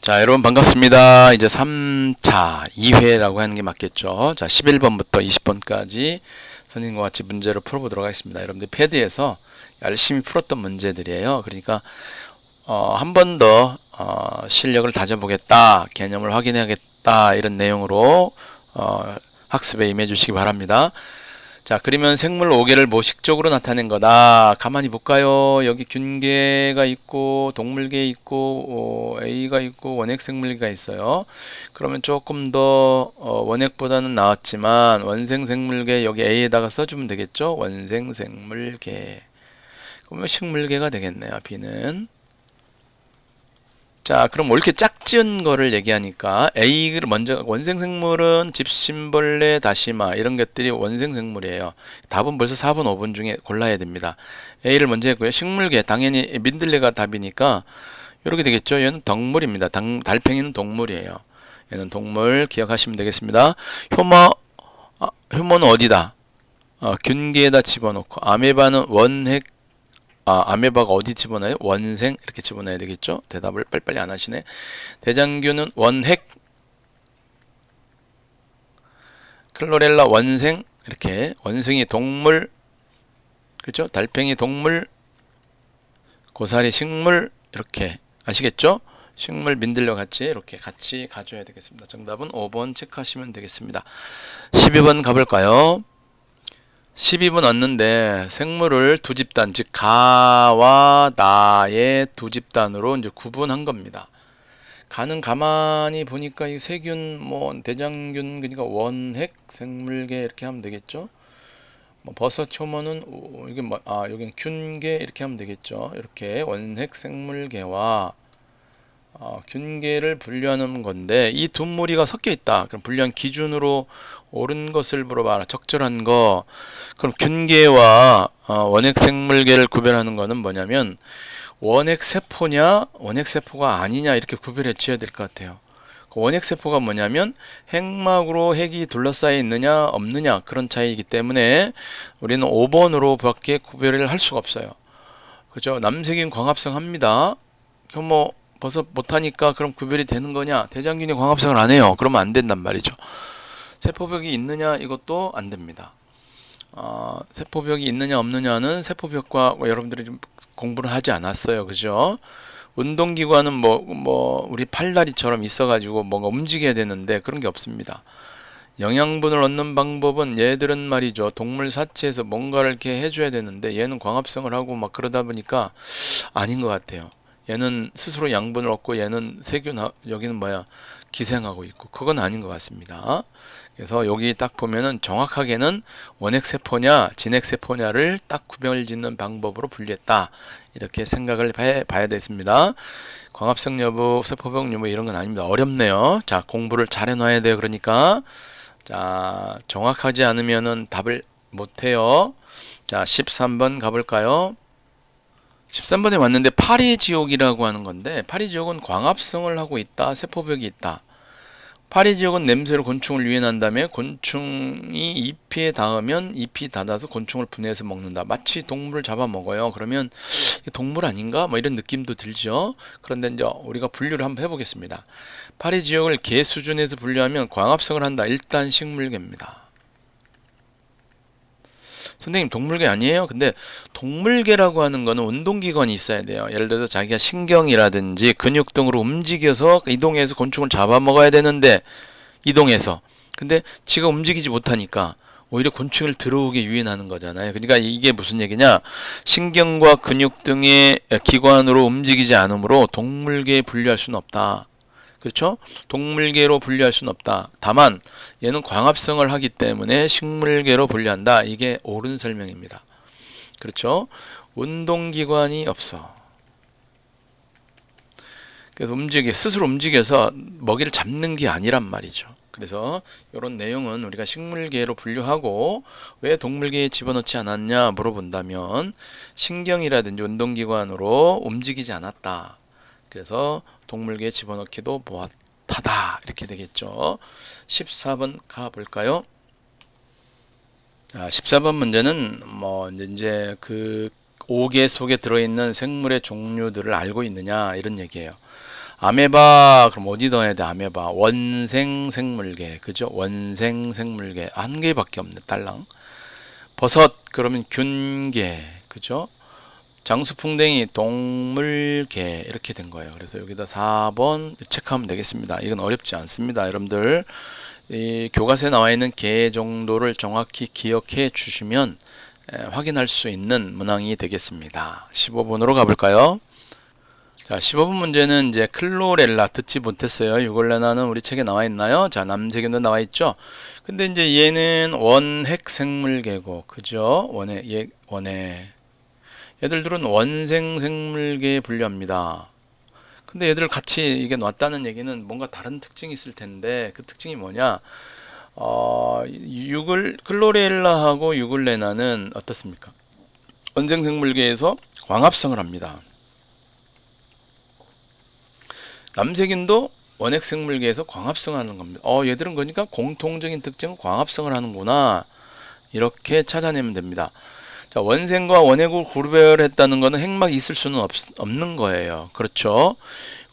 자, 여러분 반갑습니다. 이제 3차 2회라고 하는 게 맞겠죠. 자, 11번부터 20번까지 선생님과 같이 문제를 풀어보도록 하겠습니다. 여러분들 패드에서 열심히 풀었던 문제들이에요. 그러니까 한 번 더 실력을 다져보겠다, 개념을 확인해야겠다, 이런 내용으로 학습에 임해 주시기 바랍니다. 자, 그러면 생물 5개를 모식적으로 나타낸 거다. 가만히 볼까요? 여기 균계가 있고 동물계 있고 A가 있고 원핵 생물계가 있어요. 그러면 조금 더 원핵보다는 나았지만 원생 생물계 여기 A에다가 써주면 되겠죠? 원생 생물계. 그러면 식물계가 되겠네요. B는. 자, 그럼 뭐 이렇게 짝지은 거를 얘기하니까 A를 먼저, 원생생물은 집신벌레, 다시마 이런 것들이 원생생물이에요. 답은 벌써 4번, 5번 중에 골라야 됩니다. A를 먼저 했고요. 식물계, 당연히 민들레가 답이니까 이렇게 되겠죠. 얘는 동물입니다. 달팽이는 동물이에요. 얘는 동물 기억하시면 되겠습니다. 효모는 어디다? 균계에다 집어넣고, 아메바는 원핵, 아메바가 어디 집어넣어요? 원생 이렇게 집어넣어야 되겠죠? 대답을 빨리빨리 안 하시네. 대장균은 원핵, 클로렐라 원생 이렇게 원생이 동물, 그렇죠? 달팽이 동물, 고사리 식물 이렇게 아시겠죠? 식물 민들레 같이 이렇게 같이 가져야 되겠습니다. 정답은 5번 체크하시면 되겠습니다. 12번 가볼까요? 12분 왔는데 생물을 두 집단, 즉 가와 나의 두 집단으로 이제 구분한 겁니다. 가는 가만히 보니까 이 세균, 뭐 대장균, 그러니까 원핵 생물계 이렇게 하면 되겠죠. 뭐 버섯 효모는 이게 여기는 균계 이렇게 하면 되겠죠. 이렇게 원핵 생물계와 균계를 분류하는 건데 이 두 무리가 섞여 있다. 그럼 분류한 기준으로 옳은 것을 물어봐라. 적절한 거. 그럼 균계와 원핵 생물계를 구별하는 거는 뭐냐면 원핵 세포냐 원핵 세포가 아니냐 이렇게 구별해 지어야 될 것 같아요. 원핵 세포가 뭐냐면 핵막으로 핵이 둘러싸여 있느냐 없느냐 그런 차이이기 때문에 우리는 5번으로 밖에 구별을 할 수가 없어요. 그죠? 남색인 광합성 합니다. 효모 버섯 못하니까 그럼 구별이 되는 거냐? 대장균이 광합성을 안 해요. 그러면 안 된단 말이죠. 세포벽이 있느냐? 이것도 안 됩니다. 세포벽이 있느냐 없느냐는 세포벽과 여러분들이 좀 공부를 하지 않았어요. 그죠? 운동기관은 뭐 우리 팔다리처럼 있어가지고 뭔가 움직여야 되는데 그런 게 없습니다. 영양분을 얻는 방법은 얘들은 말이죠. 동물 사체에서 뭔가를 이렇게 해줘야 되는데 얘는 광합성을 하고 막 그러다 보니까 아닌 것 같아요. 얘는 스스로 양분을 얻고 얘는 세균, 여기는 뭐야? 기생하고 있고 그건 아닌 것 같습니다. 그래서 여기 딱 보면은 정확하게는 원핵세포냐 진핵세포냐를 딱 구별 짓는 방법으로 분류했다. 이렇게 생각을 봐야 되겠습니다. 광합성 여부, 세포병 여부 이런 건 아닙니다. 어렵네요. 자, 공부를 잘 해놔야 돼요. 그러니까 자, 정확하지 않으면은 답을 못해요. 자, 13번 가볼까요? 13번에 왔는데 파리지옥이라고 하는 건데 파리지옥은 광합성을 하고 있다. 세포벽이 있다. 파리지옥은 냄새로 곤충을 유인한 다음에 곤충이 잎에 닿으면 잎이 닿아서 곤충을 분해해서 먹는다. 마치 동물을 잡아먹어요. 그러면 동물 아닌가? 뭐 이런 느낌도 들죠. 그런데 이제 우리가 분류를 한번 해보겠습니다. 파리지옥을 개 수준에서 분류하면 광합성을 한다. 일단 식물계입니다. 선생님 동물계 아니에요? 근데 동물계라고 하는 거는 운동기관이 있어야 돼요. 예를 들어서 자기가 신경이라든지 근육 등으로 움직여서 이동해서 곤충을 잡아먹어야 되는데 이동해서 근데 지가 움직이지 못하니까 오히려 곤충을 들어오게 유인하는 거잖아요. 그러니까 이게 무슨 얘기냐? 신경과 근육 등의 기관으로 움직이지 않으므로 동물계에 분류할 수는 없다. 그렇죠? 동물계로 분류할 수는 없다. 다만 얘는 광합성을 하기 때문에 식물계로 분류한다. 이게 옳은 설명입니다. 그렇죠? 운동기관이 없어. 그래서 스스로 움직여서 먹이를 잡는 게 아니란 말이죠. 그래서 이런 내용은 우리가 식물계로 분류하고 왜 동물계에 집어넣지 않았냐 물어본다면 신경이라든지 운동기관으로 움직이지 않았다. 그래서 동물계에 집어넣기도 못하다 이렇게 되겠죠. 14번 가볼까요? 14번 문제는 뭐 이제 그 5개 속에 들어있는 생물의 종류들을 알고 있느냐 이런 얘기예요. 아메바 그럼 어디 넣어야 돼? 아메바 원생 생물계 그죠? 원생 생물계 한 개밖에 없네. 딸랑. 버섯 그러면 균계 그죠? 장수풍뎅이 동물계 이렇게 된 거예요. 그래서 여기다 4번 체크하면 되겠습니다. 이건 어렵지 않습니다. 여러분들 이 교과서에 나와 있는 개 정도를 정확히 기억해 주시면 확인할 수 있는 문항이 되겠습니다. 15번으로 가볼까요? 자, 15번 문제는 이제 클로렐라 듣지 못했어요. 유골레나는 우리 책에 나와 있나요? 자, 남세균도 나와 있죠. 근데 이제 얘는 원핵 생물계고, 그죠? 원핵. 얘들들은 원생 생물계에 분류합니다. 근데 얘들 같이 이게 놨다는 얘기는 뭔가 다른 특징이 있을 텐데 그 특징이 뭐냐? 클로렐라하고 유글레나는 어떻습니까? 원생 생물계에서 광합성을 합니다. 남세균도 원핵 생물계에서 광합성하는 겁니다. 얘들은 그러니까 공통적인 특징은 광합성을 하는구나. 이렇게 찾아내면 됩니다. 자, 원생과 원핵을 구별했다는 것은 핵막이 있을 수는 없는 거예요. 그렇죠?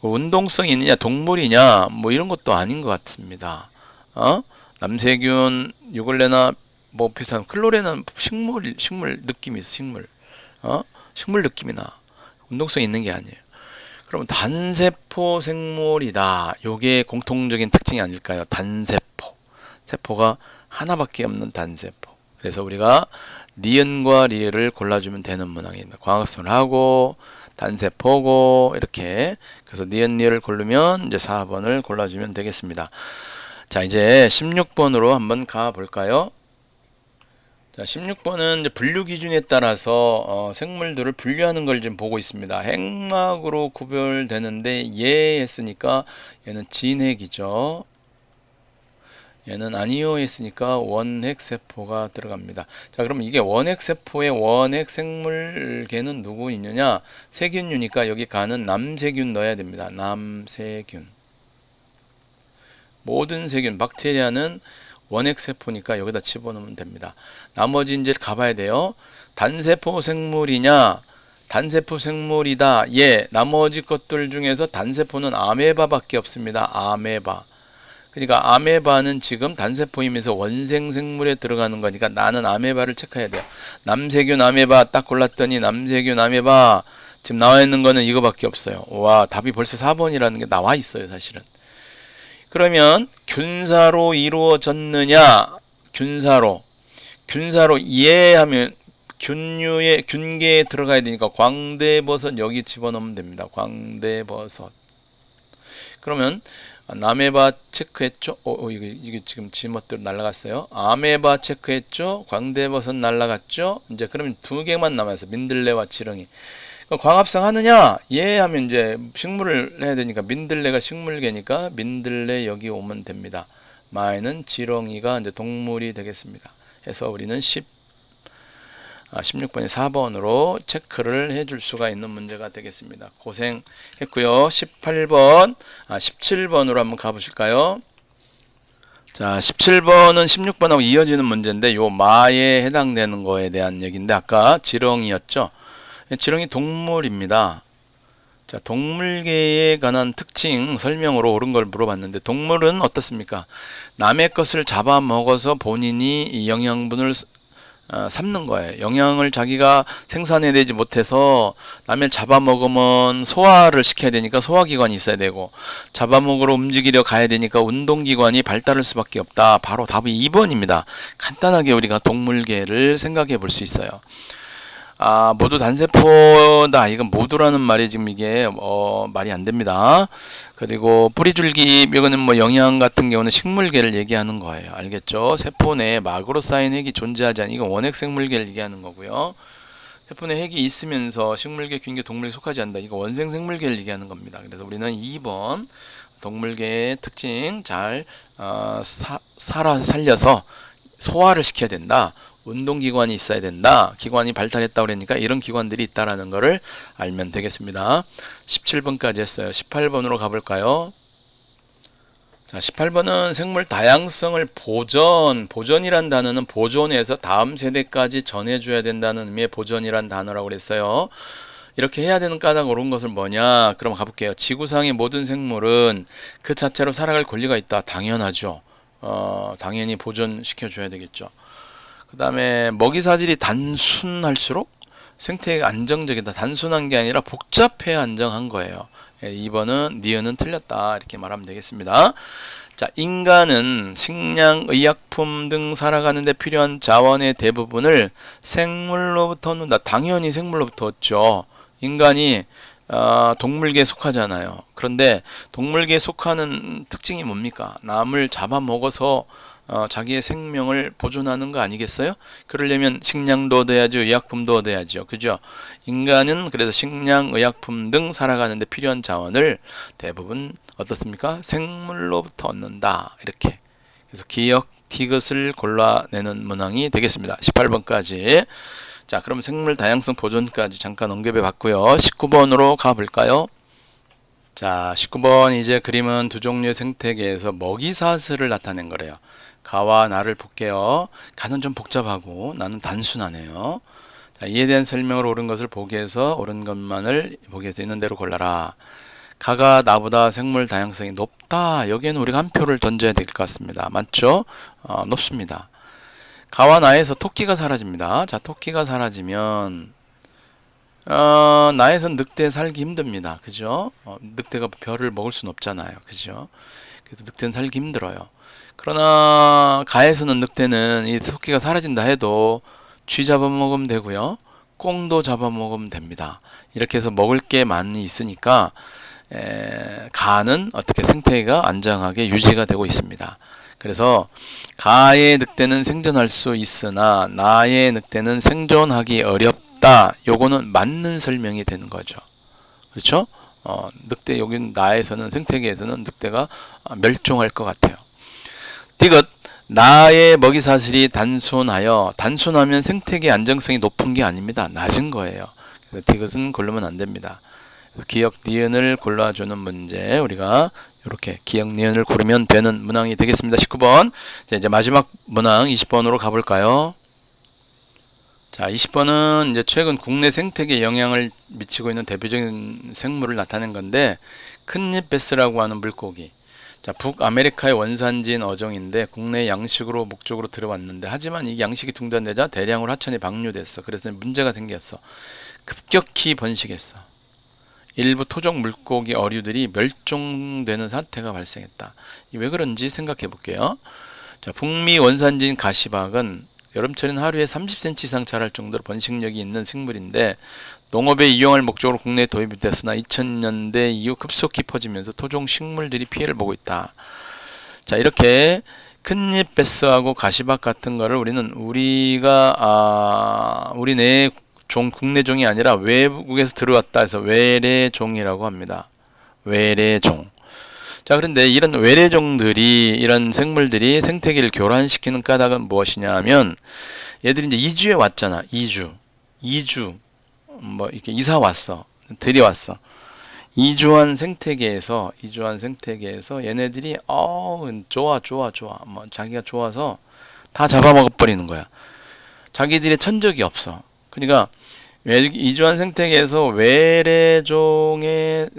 운동성이 있느냐, 동물이냐, 뭐 이런 것도 아닌 것 같습니다. 남세균, 유골레나 뭐 비슷한 클로레는 식물 느낌이 있어. 식물 느낌이 나. 운동성이 있는 게 아니에요. 그럼 단세포 생물이다. 요게 공통적인 특징이 아닐까요? 단세포. 세포가 하나밖에 없는 단세포. 그래서 우리가 니은과 리을을 골라주면 되는 문항입니다. 광합성을 하고 단세포고 이렇게. 그래서 니은 리을을 고르면 이제 4번을 골라주면 되겠습니다. 자, 이제 16번으로 한번 가볼까요? 자, 16번은 이제 분류 기준에 따라서 생물들을 분류하는 걸 지금 보고 있습니다. 핵막으로 구별되는데 얘 했으니까 얘는 진핵이죠. 얘는 아니요 했으니까 원핵 세포가 들어갑니다. 자, 그럼 이게 원핵 세포의 원핵 생물계는 누구 있느냐? 세균류니까 여기 가는 남세균 넣어야 됩니다. 남세균. 모든 세균, 박테리아는 원핵 세포니까 여기다 집어넣으면 됩니다. 나머지 이제 가봐야 돼요. 단세포 생물이냐? 단세포 생물이다. 예, 나머지 것들 중에서 단세포는 아메바밖에 없습니다. 아메바. 그러니까 아메바는 지금 단세포이면서 원생 생물에 들어가는 거니까 나는 아메바를 체크해야 돼요. 남세균 아메바 딱 골랐더니 남세균 아메바 지금 나와 있는 거는 이거밖에 없어요. 와, 답이 벌써 4번이라는 게 나와 있어요, 사실은. 그러면 균사로 이루어졌느냐? 균사로 이해하면 균류의 균계에 들어가야 되니까 광대버섯 여기 집어넣으면 됩니다. 광대버섯. 그러면 아메바 체크했죠? 이게 지금 지멋대로 날아갔어요. 아메바 체크했죠? 광대버섯 날아갔죠? 이제 그러면 두 개만 남았어요. 민들레와 지렁이. 광합성 하느냐? 예 하면 이제 식물을 해야 되니까 민들레가 식물계니까 민들레 여기 오면 됩니다. 마에는 지렁이가 이제 동물이 되겠습니다. 해서 우리는 16번이 4번으로 체크를 해줄 수가 있는 문제가 되겠습니다. 고생했고요. 17번으로 한번 가보실까요? 자, 17번은 16번하고 이어지는 문제인데 요 마에 해당되는 거에 대한 얘기인데 아까 지렁이였죠. 지렁이 동물입니다. 자, 동물계에 관한 특징 설명으로 옳은 걸 물어봤는데 동물은 어떻습니까? 남의 것을 잡아먹어서 본인이 이 영양분을 삼는 거예요. 영양을 자기가 생산해내지 못해서 남을 잡아먹으면 소화를 시켜야 되니까 소화기관이 있어야 되고 잡아먹으러 움직이려 가야 되니까 운동기관이 발달할 수밖에 없다. 바로 답이 2번입니다. 간단하게 우리가 동물계를 생각해 볼 수 있어요. 모두 단세포다. 이건 모두라는 말이 지금 이게 말이 안 됩니다. 그리고 뿌리줄기 이거는 뭐 영양 같은 경우는 식물계를 얘기하는 거예요. 알겠죠? 세포 내에 막으로 쌓인 핵이 존재하지 않는 이건 원핵 생물계를 얘기하는 거고요. 세포 내에 핵이 있으면서 식물계, 균계, 동물에 속하지 않는다. 이거 원생 생물계를 얘기하는 겁니다. 그래서 우리는 2번 동물계의 특징 잘 살려서 소화를 시켜야 된다. 운동기관이 있어야 된다. 기관이 발달했다고 그러니까 이런 기관들이 있다라는 것을 알면 되겠습니다. 17번까지 했어요. 18번으로 가볼까요? 자, 18번은 생물 다양성을 보존이란 단어는 보존해서 다음 세대까지 전해줘야 된다는 의미의 보존이란 단어라고 그랬어요. 이렇게 해야 되는 까닭 옳은 것을 뭐냐? 그럼 가볼게요. 지구상의 모든 생물은 그 자체로 살아갈 권리가 있다. 당연하죠. 당연히 보존시켜 줘야 되겠죠. 그 다음에 먹이 사슬이 단순할수록 생태계가 안정적이다. 단순한 게 아니라 복잡해야 안정한 거예요. 2번은 니은은 틀렸다. 이렇게 말하면 되겠습니다. 자, 인간은 식량, 의약품 등 살아가는 데 필요한 자원의 대부분을 생물로부터 얻는다. 당연히 생물로부터 얻죠. 인간이 동물계에 속하잖아요. 그런데 동물계에 속하는 특징이 뭡니까? 남을 잡아먹어서 자기의 생명을 보존하는 거 아니겠어요? 그러려면 식량도 얻어야죠. 의약품도 얻어야죠. 그죠? 인간은 그래서 식량, 의약품 등 살아가는 데 필요한 자원을 대부분 어떻습니까? 생물로부터 얻는다. 이렇게. 그래서 기역, 디귿을 골라내는 문항이 되겠습니다. 18번까지. 자, 그럼 생물 다양성 보존까지 잠깐 언급해 봤고요. 19번으로 가볼까요? 자, 19번 이제 그림은 두 종류의 생태계에서 먹이 사슬을 나타낸 거래요. 가와 나를 볼게요. 가는 좀 복잡하고 나는 단순하네요. 자, 이에 대한 설명을 옳은 것을 보기에서 옳은 것만을 보기에서 있는 대로 골라라. 가가 나보다 생물 다양성이 높다. 여기에는 우리가 한 표를 던져야 될 것 같습니다. 맞죠? 높습니다. 가와 나에서 토끼가 사라집니다. 자, 토끼가 사라지면 나에선 늑대 살기 힘듭니다. 그죠? 늑대가 별을 먹을 수는 없잖아요. 그죠? 그래서 늑대는 살기 힘들어요. 그러나 가에서는 늑대는 이 토끼가 사라진다 해도 쥐 잡아먹으면 되고요. 꽁도 잡아먹으면 됩니다. 이렇게 해서 먹을 게 많이 있으니까 가는 어떻게 생태계가 안정하게 유지가 되고 있습니다. 그래서 가의 늑대는 생존할 수 있으나 나의 늑대는 생존하기 어렵다. 요거는 맞는 설명이 되는 거죠. 그렇죠? 늑대 여기 나에서는 생태계에서는 늑대가 멸종할 것 같아요. 디귿 나의 먹이 사슬이 단순하면 생태계 안정성이 높은 게 아닙니다. 낮은 거예요. 그래서 디귿은 고르면 안 됩니다. 기역 니은을 골라주는 문제 우리가 이렇게 기역 니은을 고르면 되는 문항이 되겠습니다. 19번. 자, 이제 마지막 문항 20번으로 가볼까요? 자, 20번은 이제 최근 국내 생태계에 영향을 미치고 있는 대표적인 생물을 나타낸 건데 큰잎 베스라고 하는 물고기. 자, 북아메리카의 원산지인 어종인데 국내 양식으로 목적으로 들어왔는데 하지만 이 양식이 중단되자 대량으로 하천에 방류됐어. 그래서 문제가 생겼어. 급격히 번식했어. 일부 토종 물고기 어류들이 멸종되는 사태가 발생했다. 왜 그런지 생각해 볼게요. 자, 북미 원산지인 가시박은 여름철엔 하루에 30cm 이상 자랄 정도로 번식력이 있는 생물인데 농업에 이용할 목적으로 국내에 도입이 됐으나 2000년대 이후 급속히 퍼지면서 토종 식물들이 피해를 보고 있다. 자, 이렇게 큰잎 베스하고 가시박 같은 거를 우리 내 국내종이 아니라 외국에서 들어왔다 해서 외래종이라고 합니다. 외래종. 자, 그런데 이런 외래종들이, 이런 생물들이 생태계를 교란시키는 까닭은 무엇이냐 하면 얘들이 이제 이주해 왔잖아. 이주. 이렇게 이사 왔어. 들여왔어. 이주한 생태계에서 얘네들이 좋아. 자기가 좋아서 다 잡아먹어 버리는 거야. 자기들의 천적이 없어. 그러니까 이주한 생태계에서 외래종의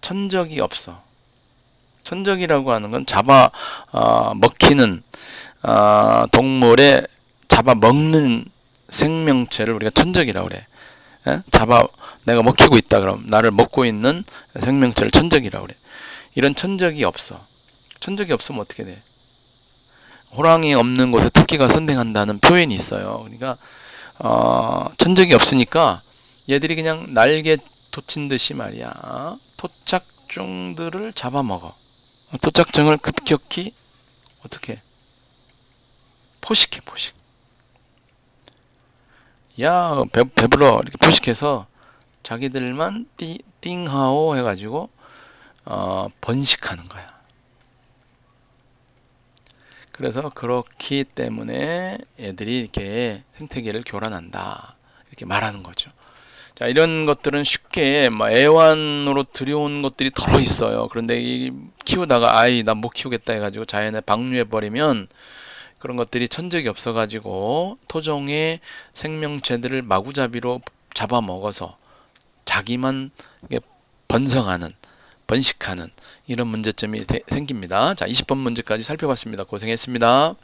천적이 없어. 천적이라고 하는 건 먹히는 동물의 잡아먹는 생명체를 우리가 천적이라고 그래. 내가 먹히고 있다 그럼 나를 먹고 있는 생명체를 천적이라고 그래. 이런 천적이 없어. 천적이 없으면 어떻게 돼? 호랑이 없는 곳에 토끼가 선생한다는 표현이 있어요. 그러니까 천적이 없으니까 얘들이 그냥 날개 돋친 듯이 말이야. 토착종들을 잡아먹어. 토착종을 급격히 어떻게 포식해. 야, 배불러 이렇게 포식해서 자기들만 띵하오 해가지고 번식하는 거야. 그래서 그렇기 때문에 애들이 이렇게 생태계를 교란한다 이렇게 말하는 거죠. 자, 이런 것들은 쉽게 애완으로 들여온 것들이 더 있어요. 그런데 키우다가 나 못 키우겠다 해가지고 자연에 방류해 버리면 그런 것들이 천적이 없어가지고 토종의 생명체들을 마구잡이로 잡아먹어서 자기만 이게 번성하는, 번식하는 이런 문제점이 생깁니다. 자, 20번 문제까지 살펴봤습니다. 고생했습니다.